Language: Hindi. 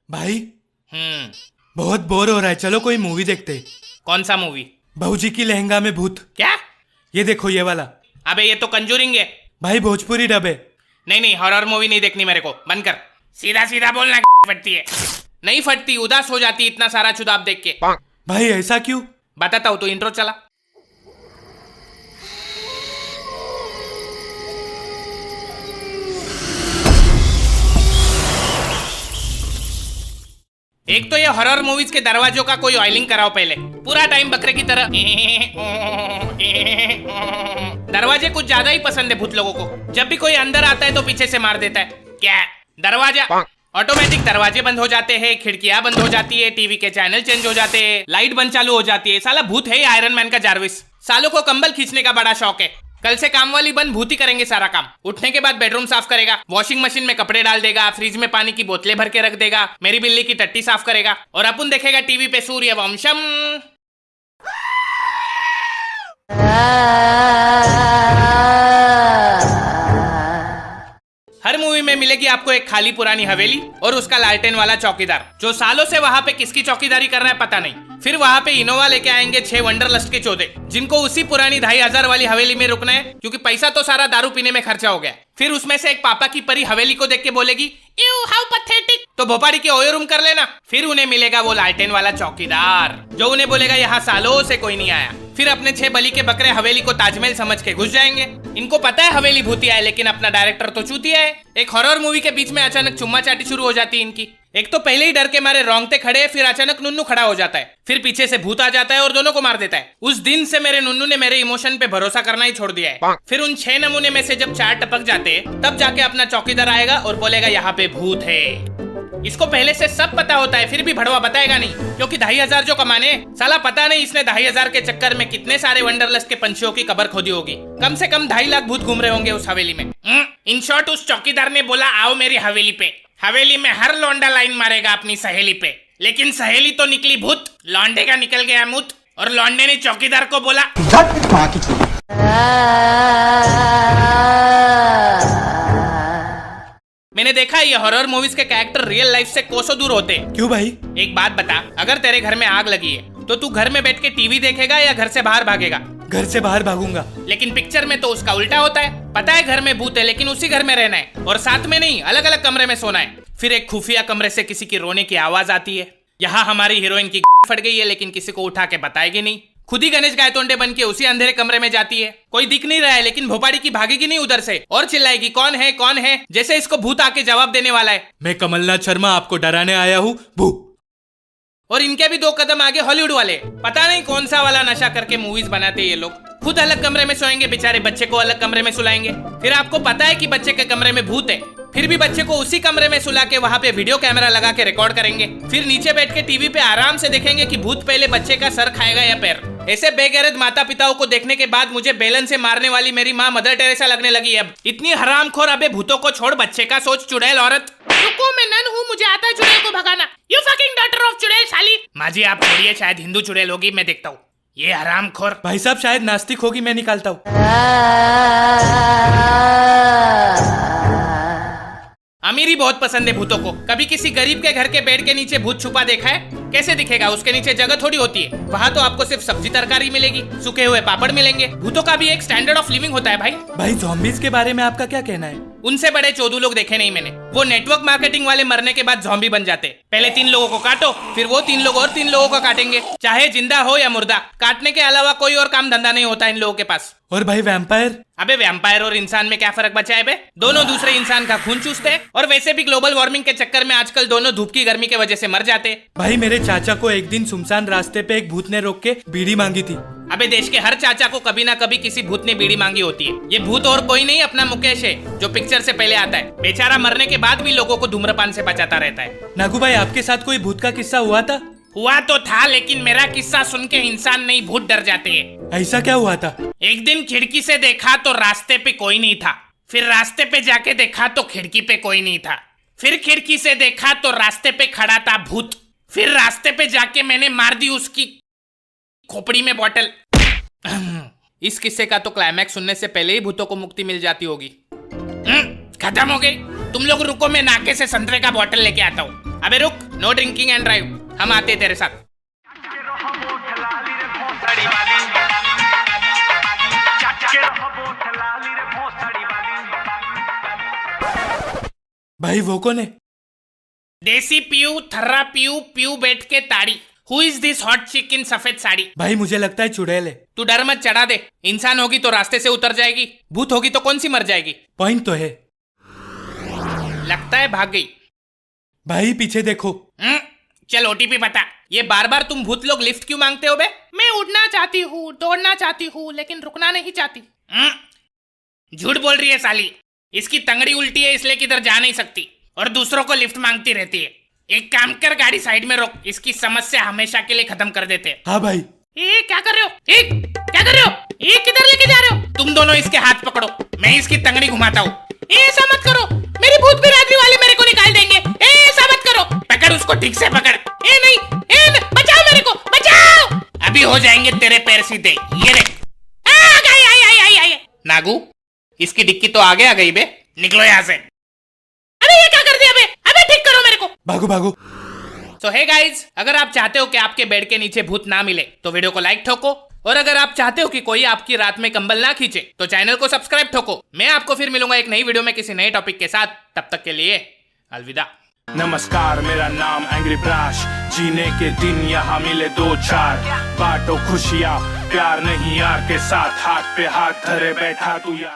भाई हम्म। बहुत बोर हो रहा है, चलो कोई मूवी देखते। कौन सा मूवी? बहूजी की लहंगा में भूत। क्या? ये देखो ये वाला। अबे ये तो कंजूरिंग है। भाई भोजपुरी डब है। नहीं नहीं, हॉरर मूवी नहीं देखनी मेरे को, बंद कर। सीधा सीधा बोलना फटती है। नहीं फटती, उदास हो जाती इतना सारा चुदाब देख के। भाई ऐसा क्यों? बताता हूँ, तो इंट्रो चला। एक तो ये हॉरर मूवीज के दरवाजों का कोई ऑयलिंग कराओ पहले, पूरा टाइम बकरे की तरह। दरवाजे कुछ ज्यादा ही पसंद है भूत लोगों को। जब भी कोई अंदर आता है तो पीछे से मार देता है। क्या दरवाजा? ऑटोमेटिक दरवाजे बंद हो जाते हैं, खिड़कियां बंद हो जाती है, टीवी के चैनल चेंज हो जाते हैं, लाइट बंद चालू हो जाती है। साला भूत है आयरन मैन का जारविस। सालों को कंबल खींचने का बड़ा शौक है। कल से काम वाली बंद भूत ही करेंगे सारा काम। उठने के बाद बेडरूम साफ करेगा, वॉशिंग मशीन में कपड़े डाल देगा, फ्रिज में पानी की बोतलें भर के रख देगा, मेरी बिल्ली की टट्टी साफ करेगा, और अपन देखेगा टीवी पे सूर्यवंशम। हर मूवी में मिलेगी आपको एक खाली पुरानी हवेली और उसका लालटेन वाला चौकीदार, जो सालों से वहां पे किसकी चौकीदारी कर रहा है पता नहीं। फिर वहां पे इनोवा लेके आएंगे 6 वंडरलस्ट के चौधे, जिनको उसी पुरानी 2500 वाली हवेली में रुकना है, क्योंकि पैसा तो सारा दारू पीने में खर्चा हो गया। फिर उसमें से एक पापा की परी हवेली को देख के बोलेगी, यू हाउ पैथेटिक, तो भोपाड़ी के ओयो रूम कर लेना। फिर उन्हें मिलेगा वो लालटेन वाला चौकीदार, जो उन्हें बोलेगा यहाँ सालों से कोई नहीं आया। फिर अपने 6 बलि के बकरे हवेली को ताजमहल समझ के घुस जाएंगे। इनको पता है हवेली भूतिया है, लेकिन अपना डायरेक्टर तो चूतिया है। एक हॉरर मूवी के बीच में अचानक चुम्मा चाटी शुरू हो जाती है इनकी। एक तो पहले ही डर के मारे रोंगटे खड़े, फिर अचानक नुन्नू खड़ा हो जाता है, फिर पीछे से भूत आ जाता है और दोनों को मार देता है। उस दिन से मेरे नुन्नू ने मेरे इमोशन पे भरोसा करना ही छोड़ दिया है। फिर उन 6 नमूने में से जब 4 टपक जाते तब जाके अपना चौकीदार आएगा और बोलेगा यहाँ पे भूत है। इसको पहले से सब पता होता है, फिर भी भड़वा बताएगा नहीं, क्योंकि 2500 जो कमाने, साला पता नहीं इसने 2500 के चक्कर में कितने सारे वंडरलस्ट के पंछियों की कब्र खोदी होगी। कम से कम 2.5 लाख भूत घूम रहे होंगे उस हवेली में। इन शॉर्ट उस चौकीदार ने बोला आओ मेरी हवेली पे। हवेली में हर लौंडा लाइन मारेगा अपनी सहेली पे, लेकिन सहेली तो निकली भूत, लौंडे का निकल गया मुत, और लौंडे ने चौकीदार को बोला मैंने देखा ये हॉरर मूवीज के कैरेक्टर रियल लाइफ से कोसों दूर होते हैं। क्यों भाई? एक बात बता, अगर तेरे घर में आग लगी है तो तू घर में बैठ के टीवी देखेगा या घर से बाहर भागेगा? घर से बाहर भागूंगा। लेकिन पिक्चर में तो उसका उल्टा होता है। पता है घर में भूत है, लेकिन उसी घर में रहना है, और साथ में नहीं, अलग अलग कमरे में सोना है। फिर एक खुफिया कमरे से किसी की रोने की आवाज आती है। यहाँ हमारी हीरोइन की फट गई है, लेकिन किसी को उठा के बताएगी नहीं। खुद ही गणेश गायतोंडे बन के उसी अंधेरे कमरे में जाती है। कोई दिख नहीं रहा है, लेकिन भोपाड़ी की भागेगी नहीं उधर से और चिल्लाएगी कौन है कौन है, जैसे इसको भूत आके जवाब देने वाला है। मैं कमलनाथ शर्मा आपको डराने आया हूँ भू। और इनके भी 2 कदम आगे हॉलीवुड वाले। पता नहीं कौन सा वाला नशा करके मूवीज बनाते ये लोग। खुद अलग कमरे में सोएंगे बेचारे, बच्चे को अलग कमरे में सुलाएंगे। फिर आपको पता है कि बच्चे के कमरे में भूत है, फिर भी बच्चे को उसी कमरे में सुला के वहाँ पे वीडियो कैमरा लगा के रिकॉर्ड करेंगे। फिर नीचे बैठ के टीवी पे आराम से देखेंगे कि भूत पहले बच्चे का सर खाएगा या पैर। ऐसे बेगैरत माता पिताओं को देखने के बाद मुझे बेलन से मारने वाली मेरी माँ मदर टेरेसा लगने लगी। अब इतनी हरामखोर, अबे भूतों को छोड़, बच्चे का सोच चुड़ैल औरत। रुको, मैं नन हूँ, मुझे आता है चुड़ैल को भगाना। यू फकिंग डॉटर ऑफ चुड़ैल साली। माँ जी आप छोड़िए, शायद हिंदू चुड़ैल होगी, मैं देखता हूँ। ये हरामखोर भाई साहब शायद नास्तिक होगी, मैं निकालता हूँ। अमीरी बहुत पसंद है भूतों को। कभी किसी गरीब के घर के बेड के नीचे भूत छुपा देखा है? कैसे दिखेगा? उसके नीचे जगह थोड़ी होती है। वहाँ तो आपको सिर्फ सब्जी तरकारी मिलेगी, सूखे हुए पापड़ मिलेंगे। भूतों का भी एक स्टैंडर्ड ऑफ लिविंग होता है भाई। भाई ज़ॉम्बीज के बारे में आपका क्या कहना है? उनसे बड़े चोदू लोग देखे नहीं मैंने। वो नेटवर्क मार्केटिंग वाले मरने के बाद ज़ॉम्बी बन जाते। पहले 3 लोगों को काटो, फिर वो 3 लोग और 3 लोगों को काटेंगे, चाहे जिंदा हो या मुर्दा। काटने के अलावा कोई और काम धंधा नहीं होता इन लोगों के पास। और भाई वैम्पायर? अबे वैम्पायर और इंसान में क्या फर्क बचा है बे? दोनों दूसरे इंसान का खून चूसते हैं, और वैसे भी ग्लोबल वार्मिंग के चक्कर में आजकल दोनों धूप की गर्मी की वजह से मर जाते हैं। भाई मेरे चाचा को एक दिन सुनसान रास्ते पे एक भूत ने रोक के बीड़ी मांगी थी। अबे देश के हर चाचा को कभी ना कभी किसी भूत ने बीड़ी मांगी होती है। ये भूत और कोई नहीं, अपना मुकेश है, जो पिक्चर से पहले आता है। बेचारा मरने के बाद भी लोगों को धूम्रपान से बचाता रहता है। नागू भाई आपके साथ कोई भूत का किस्सा हुआ था? हुआ तो था, लेकिन मेरा किस्सा सुन के इंसान नहीं भूत डर जाते हैं। ऐसा क्या हुआ था? एक दिन खिड़की से देखा तो रास्ते पे कोई नहीं था। फिर रास्ते पे जाके देखा तो खिड़की पे कोई नहीं था। फिर खिड़की से देखा तो रास्ते पे खड़ा था भूत। फिर रास्ते पे जाके मैंने मार दी उसकी खोपड़ी में बॉटल। इस किस्से का तो क्लाइमैक्स सुनने से पहले ही भूतों को मुक्ति मिल जाती होगी। खत्म हो गई। तुम लोग रुको, मैं नाके से संतरे का बॉटल लेके आता हूँ। अबे रुक, नो ड्रिंकिंग एंड ड्राइव, हम आते हैं तेरे साथ। भाई वो कौन है? देसी पीयू, थर्रा पीयू, पीयू बैठ के ताड़ी। हु इज दिस हॉट चिक इन सफेद साड़ी? भाई मुझे लगता है चुड़ैल है। तू डर मत, चढ़ा दे। इंसान होगी तो रास्ते से उतर जाएगी, भूत होगी तो कौन सी मर जाएगी। पॉइंट तो है। लगता है भाग गई। भाई पीछे देखो। चल ओटीपी बता। ये बार बार तुम भूत लोग लिफ्ट क्यों मांगते हो बे? मैं उड़ना चाहती हूँ, दौड़ना चाहती हूँ, लेकिन रुकना नहीं चाहती। झूठ बोल रही है साली। इसकी तंगड़ी उल्टी है इसलिए किधर जा नहीं सकती और दूसरों को लिफ्ट मांगती रहती है। एक काम कर, गाड़ी साइड में रोक, इसकी समस्या हमेशा के लिए खत्म कर देते हैं। हाँ भाई। ए क्या कर रहे हो? क्या कर रहे हो? किधर लेके जा रहे हो? तुम दोनों इसके हाथ पकड़ो, मैं इसकी तंगड़ी घुमाता हूँ। ऐसा मत करो, मेरी भूत बिरादरी वाले मेरे को निकाल देंगे। ऐसा मत करो, पकड़ उसको, ठीक से पकड़। नहीं, बचाओ मेरे को, बचाओ। अभी हो जाएंगे तेरे पैर सीधे। ये देख। आई। नागू, इसकी डिक्की तो आगे आ गई बे, निकलो यहाँ से। अरे ये क्या कर दिया बे? अबे ठीक करो मेरे को। भागो। तो हे गाइज, अगर आप चाहते हो कि आपके बेड के नीचे भूत ना मिले तो वीडियो को लाइक ठोको, और अगर आप चाहते हो कि कोई आपकी रात में कंबल ना खींचे तो चैनल को सब्सक्राइब ठोको। मैं आपको फिर मिलूंगा एक नई वीडियो में किसी नए टॉपिक के साथ। तब तक के लिए अलविदा। नमस्कार, मेरा नाम एंग्री ब्राश। जीने के दिन यहाँ मिले 2-4, बांटो खुशियाँ, प्यार नहीं यार के साथ। हाथ पे हाथ धरे बैठा तू यार।